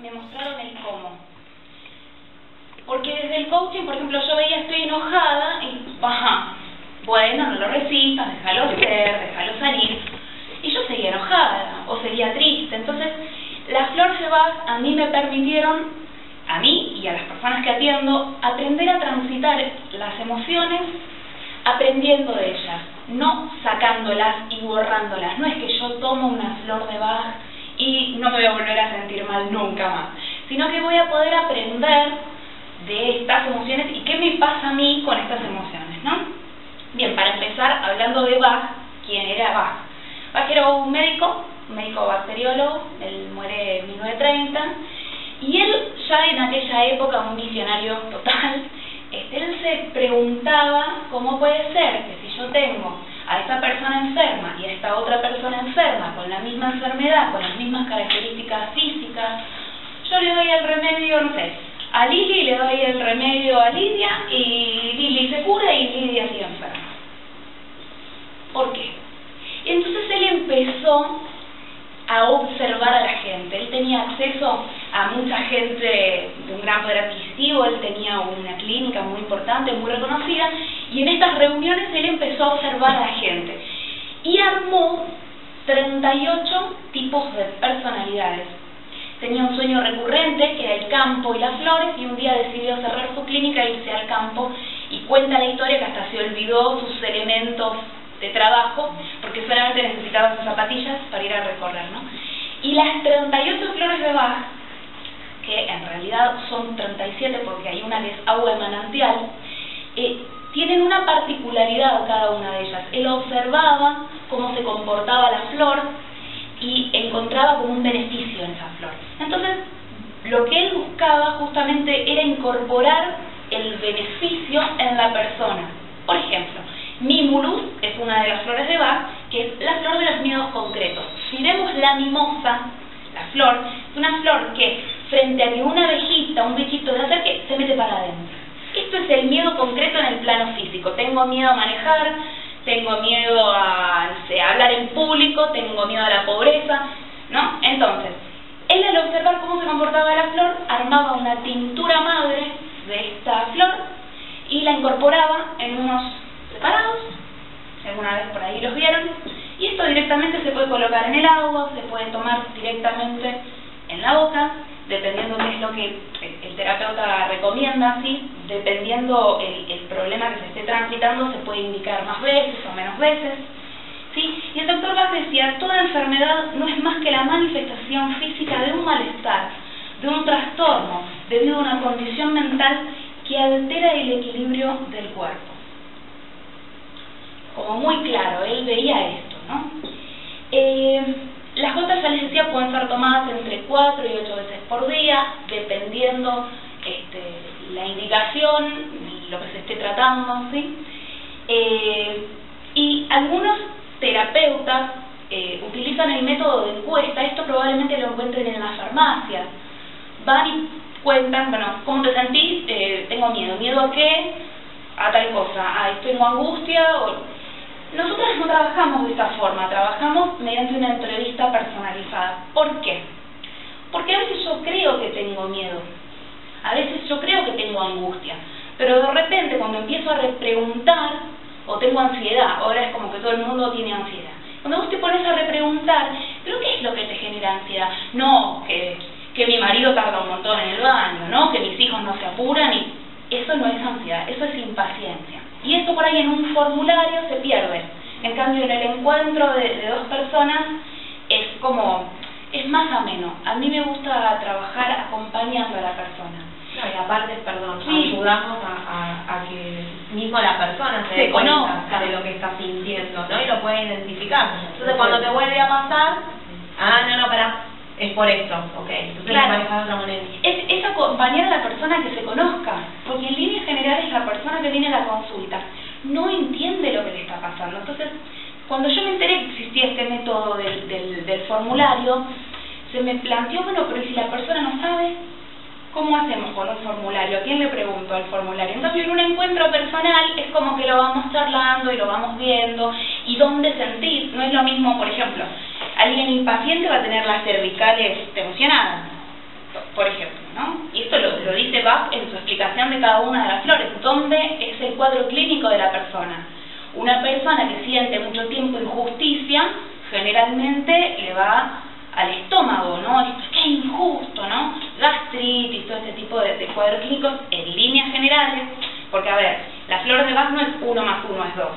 me mostraron el cómo. Porque desde el coaching, por ejemplo, yo veía estoy enojada y, bueno, no lo resistas, déjalo ser, déjalo salir. Y yo seguía enojada o seguía triste. Entonces, las flores de Bach a mí me permitieron, a mí y a las personas que atiendo, aprender a transitar las emociones aprendiendo de ellas, no sacándolas y borrándolas. No es que yo tomo una flor de Bach y no me voy a volver a sentir mal nunca más, sino que voy a poder aprender de estas emociones y qué me pasa a mí con estas emociones, ¿no? Bien, para empezar, hablando de Bach, ¿quién era Bach? Bach era un médico bacteriólogo, él muere en 1930, y él ya en aquella época, un visionario total, él se preguntaba cómo puede ser que si yo tengo a esta persona enferma y a esta otra persona enferma con la misma enfermedad, con las mismas características físicas, yo le doy el remedio, no sé, a Lili le doy el remedio a Lidia y Lili se cura y Lidia sigue enferma. ¿Por qué? Y entonces él empezó a observar a la gente. Él tenía acceso a mucha gente de un gran poder adquisitivo, él tenía una clínica muy importante, muy reconocida, y en estas reuniones él empezó a observar a la gente y armó 38 tipos de personalidades. Tenía un sueño recurrente, que era el campo y las flores, y un día decidió cerrar su clínica e irse al campo, y cuenta la historia que hasta se olvidó sus elementos de trabajo, porque solamente necesitaba sus zapatillas para ir a recorrer, ¿no? Y las 38 flores de Bach, que en realidad son 37 porque hay una que es agua de manantial, tienen una particularidad cada una de ellas. Él observaba cómo se comportaba la flor y encontraba como un beneficio en esa flor. Entonces, lo que él buscaba justamente era incorporar el beneficio en la persona. Por ejemplo, Mimulus es una de las flores de Bach, que es la flor de los miedos concretos. Si vemos la mimosa, la flor, es una flor que frente a que una abejita, un bichito se acerque, se mete para adentro. Esto es el miedo concreto en el plano físico. Tengo miedo a manejar, tengo miedo a, no sé, hablar en público, tengo miedo a la pobreza, ¿no? Entonces, él al observar cómo se comportaba la flor, armaba una tintura madre de esta flor y la incorporaba en unos separados, alguna vez por ahí los vieron, y esto directamente se puede colocar en el agua, se puede tomar directamente en la boca, dependiendo qué es lo que el terapeuta recomienda, ¿sí? Dependiendo el problema que se esté transitando, se puede indicar más veces o menos veces, ¿sí? Y el doctor Bach decía, toda enfermedad no es más que la manifestación física de un malestar, de un trastorno, debido a una condición mental que altera el equilibrio del cuerpo. Como muy claro, él veía esto, ¿no? Las gotas, ya les decía, pueden ser tomadas entre 4 y 8 veces por día, dependiendo la indicación, lo que se esté tratando, ¿sí? Y algunos terapeutas utilizan el método de encuesta. Esto probablemente lo encuentren en las farmacias. Van y cuentan, bueno, ¿cómo te sentís? Tengo miedo. ¿Miedo a qué? A tal cosa. Tengo angustia. Nosotros no trabajamos de esta forma, trabajamos mediante una entrevista personalizada. ¿Por qué? Porque a veces yo creo que tengo miedo, a veces yo creo que tengo angustia, pero de repente cuando empiezo a repreguntar, o tengo ansiedad, ahora es como que todo el mundo tiene ansiedad. Cuando vos te pones a repreguntar, ¿pero qué es lo que te genera ansiedad? No, que mi marido tarda un montón en el baño, ¿no? Que mis hijos no se apuran, y eso no es ansiedad, eso es impaciencia. Y esto por ahí en un formulario se pierde. En cambio, en el encuentro de dos personas es más ameno. A mí me gusta trabajar acompañando a la persona. No, y aparte, perdón, sí, ayudamos a que mismo la persona se dé cuenta de lo que está sintiendo, ¿no? Y lo puede identificar. Entonces, cuando te vuelve a pasar, no, pará, es por esto, ok. Entonces, claro, lo manejas de otra manera. Es acompañar a la persona que se conozca, porque en líneas generales la persona que viene a la consulta no entiende lo que le está pasando. Entonces, cuando yo me enteré que existía este método del formulario, se me planteó, bueno, pero ¿y si la persona no sabe? ¿Cómo hacemos con un formulario? ¿A quién le pregunto al formulario? En cambio, en un encuentro personal es como que lo vamos charlando y lo vamos viendo, y dónde sentir. No es lo mismo, por ejemplo, alguien impaciente va a tener las cervicales tensionadas. de cada una de las flores, dónde es el cuadro clínico de la persona. Una persona que siente mucho tiempo injusticia, generalmente le va al estómago, ¿no? Esto, qué injusto, ¿no? Gastritis, todo este tipo de cuadros clínicos en líneas generales, porque a ver, las flores de Bach no es 1 más 1 es 2.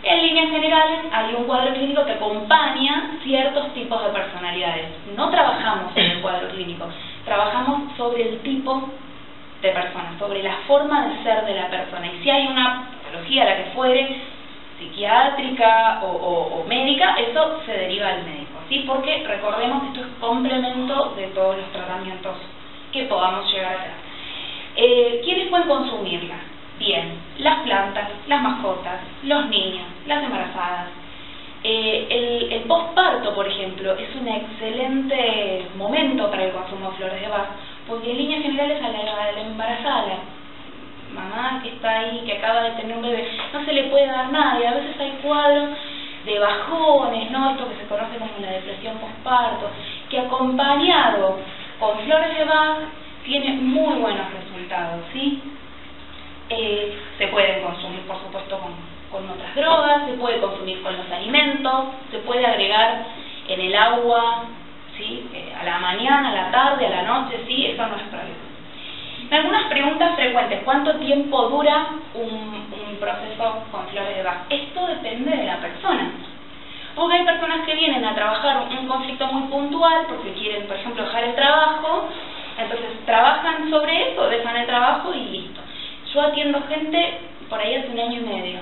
En líneas generales hay un cuadro clínico que acompaña ciertos tipos de personalidades. No trabajamos en el cuadro clínico, trabajamos sobre el tipo de persona, sobre la forma de ser de la persona. Y si hay una patología, la que fuere, psiquiátrica o médica, eso se deriva al médico, ¿sí? Porque recordemos que esto es complemento de todos los tratamientos que podamos llegar a tener. ¿Quiénes pueden consumirla? Bien, las plantas, las mascotas, los niños, las embarazadas. El posparto, por ejemplo, es un excelente momento para el consumo de flores de Bach, porque en líneas generales a la embarazada, la mamá que está ahí, que acaba de tener un bebé, no se le puede dar nada, y a veces hay cuadros de bajones, ¿no? Esto que se conoce como la depresión posparto, que acompañado con flores de Bach tiene muy buenos resultados, ¿sí? Se pueden consumir, por supuesto, con otras drogas, se puede consumir con los alimentos, se puede agregar en el agua, ¿sí? A la mañana, a la tarde, a la noche, ¿sí? Eso no es problema. Algunas preguntas frecuentes: ¿cuánto tiempo dura un proceso con flores de Bach? Esto depende de la persona. Porque hay personas que vienen a trabajar un conflicto muy puntual porque quieren, por ejemplo, dejar el trabajo, entonces trabajan sobre eso, dejan el trabajo y listo. Yo atiendo gente por ahí hace 1 año y medio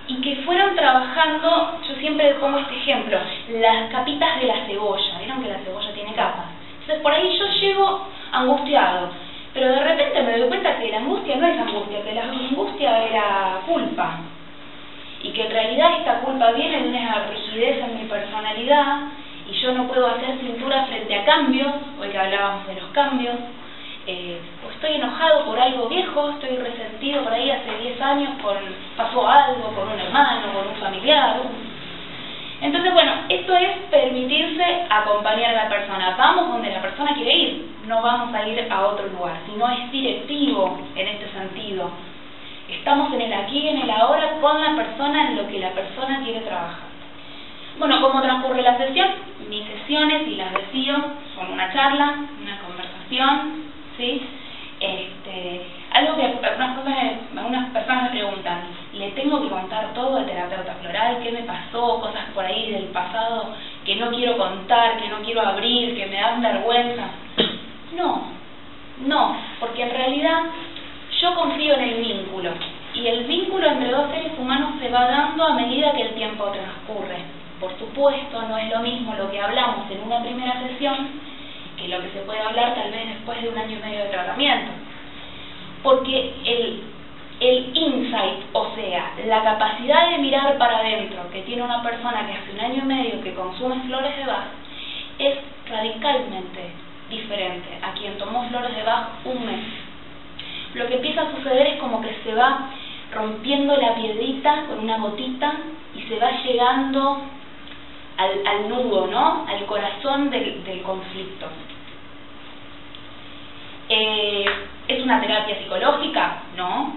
y que fueron trabajando, yo siempre pongo este ejemplo, las capitas de la cebolla. ¿Vieron que la cebolla tiene capas? Entonces por ahí yo llego angustiado, pero de repente me doy cuenta que la angustia no es angustia, que la angustia era culpa, y que en realidad esta culpa viene de una rigidez en mi personalidad, y yo no puedo hacer cintura frente a cambios, hoy que hablábamos de los cambios, o estoy enojado por algo viejo, estoy resentido por ahí hace 10 años, pasó algo con un hermano, con un familiar. Entonces, bueno, esto es permitirse acompañar a la persona. Vamos donde la persona quiere ir, no vamos a ir a otro lugar, sino es directivo en este sentido. Estamos en el aquí y en el ahora con la persona en lo que la persona quiere trabajar. Bueno, ¿cómo transcurre la sesión? Mis sesiones, y las decido, son una charla, una conversación, ¿sí? Algo que algunas personas me preguntan: ¿le tengo que contar todo al terapeuta floral? ¿Qué me pasó? Cosas por ahí del pasado que no quiero contar, que no quiero abrir, que me dan vergüenza. No, porque en realidad yo confío en el vínculo, y el vínculo entre dos seres humanos se va dando a medida que el tiempo transcurre. Por supuesto, no es lo mismo lo que hablamos en una primera sesión que lo que se puede hablar tal vez después de 1 año y medio de tratamiento. Porque el insight, o sea, la capacidad de mirar para adentro que tiene una persona que hace 1 año y medio que consume flores de Bach, es radicalmente diferente a quien tomó flores de Bach 1 mes. Lo que empieza a suceder es como que se va rompiendo la piedrita con una gotita y se va llegando al nudo, ¿no? Al corazón del conflicto. ¿Es una terapia psicológica? No.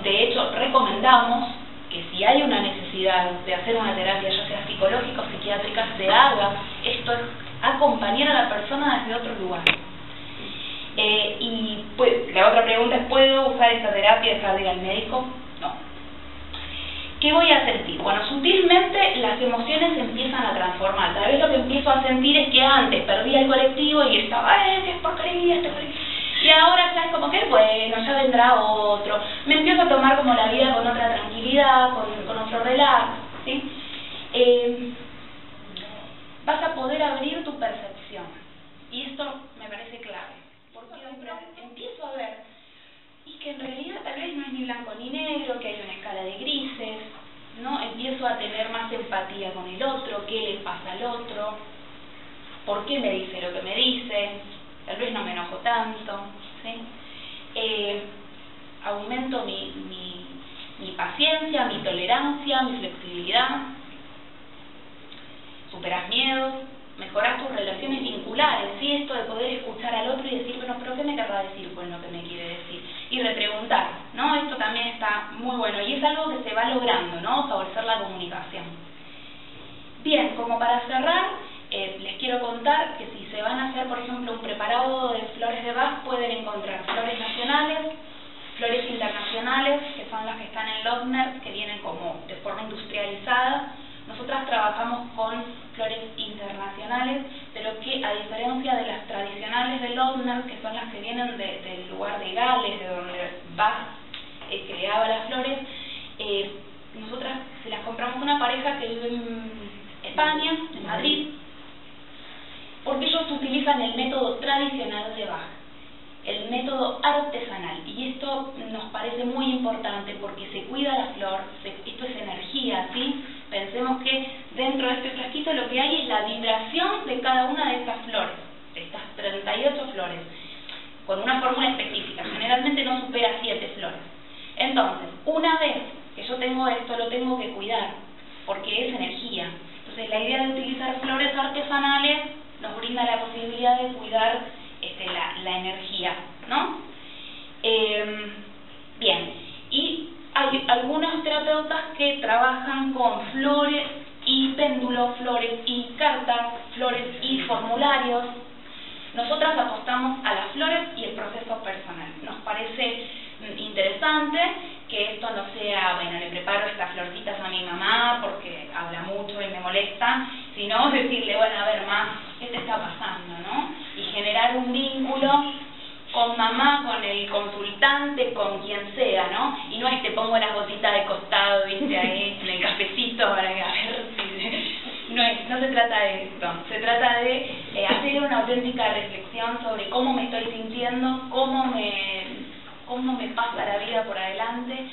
De hecho, recomendamos que si hay una necesidad de hacer una terapia, ya sea psicológica o psiquiátrica, se haga. Esto es acompañar a la persona desde otro lugar. Y pues, la otra pregunta es: ¿puedo usar esta terapia dejar de ir al médico? No. ¿Qué voy a sentir? Bueno, sutilmente las emociones se empiezan a transformar. Tal vez lo que empiezo a sentir es que antes perdía el colectivo y estaba, qué porquería, y ahora ya es como que, bueno, ya vendrá otro. Me empiezo a tomar como la vida con otra tranquilidad, con otro relax, ¿sí? Vas a poder abrir tu percepción. Y esto me parece clave, porque empiezo a ver, y que en realidad tal vez no es ni blanco ni negro, que hay una escala de grises, ¿no? Empiezo a tener más empatía con el otro, qué le pasa al otro, por qué me dice lo que me dice, tal vez no me enojo tanto, ¿sí? Aumento mi paciencia, mi tolerancia, mi flexibilidad, superas miedos, mejoras tus relaciones vinculares, ¿sí? Esto de poder escuchar al otro y decir, bueno, pero ¿qué me querrá decir con lo que me quiere bueno, y es algo que se va logrando, ¿no? Favorecer la comunicación. Bien, como para cerrar, les quiero contar que si se van a hacer, por ejemplo, un preparado de flores de Bach, pueden encontrar flores nacionales, flores internacionales, que son las que están en Lochner, que vienen como de forma industrializada. Nosotras trabajamos con flores internacionales, pero que a diferencia de las tradicionales de Lochner, que son las que vienen del lugar de Gales, de donde Bach creaba las flores, nosotras se las compramos a una pareja que vive en España, en Madrid, porque ellos utilizan el método tradicional de Bach, el método artesanal, y esto nos parece muy importante porque se cuida la flor, esto es energía, ¿sí? Pensemos que dentro de este frasquito lo que hay es la vibración de cada una de estas flores, de estas 38 flores, con una fórmula específica, generalmente no supera 7 flores. Entonces, una vez que yo tengo esto, lo tengo que cuidar, porque es energía. Entonces, la idea de utilizar flores artesanales nos brinda la posibilidad de cuidar la energía, ¿no? Bien, y hay algunos terapeutas que trabajan con flores y péndulos, flores y cartas, flores y formularios. Nosotras apostamos a las flores y el proceso personal. Nos parece interesante que esto no sea, bueno, le preparo estas florcitas a mi mamá porque habla mucho y me molesta, sino decirle, bueno, a ver, ma, ¿qué te está pasando, no? Y generar un vínculo con mamá, con el consultante, con quien sea, ¿no? Y no es te pongo las gotitas de costado, viste, ahí en el cafecito para que a ver si... No se trata de esto, se trata de hacer una auténtica reflexión sobre cómo me estoy sintiendo, cómo me pasa la vida por adelante,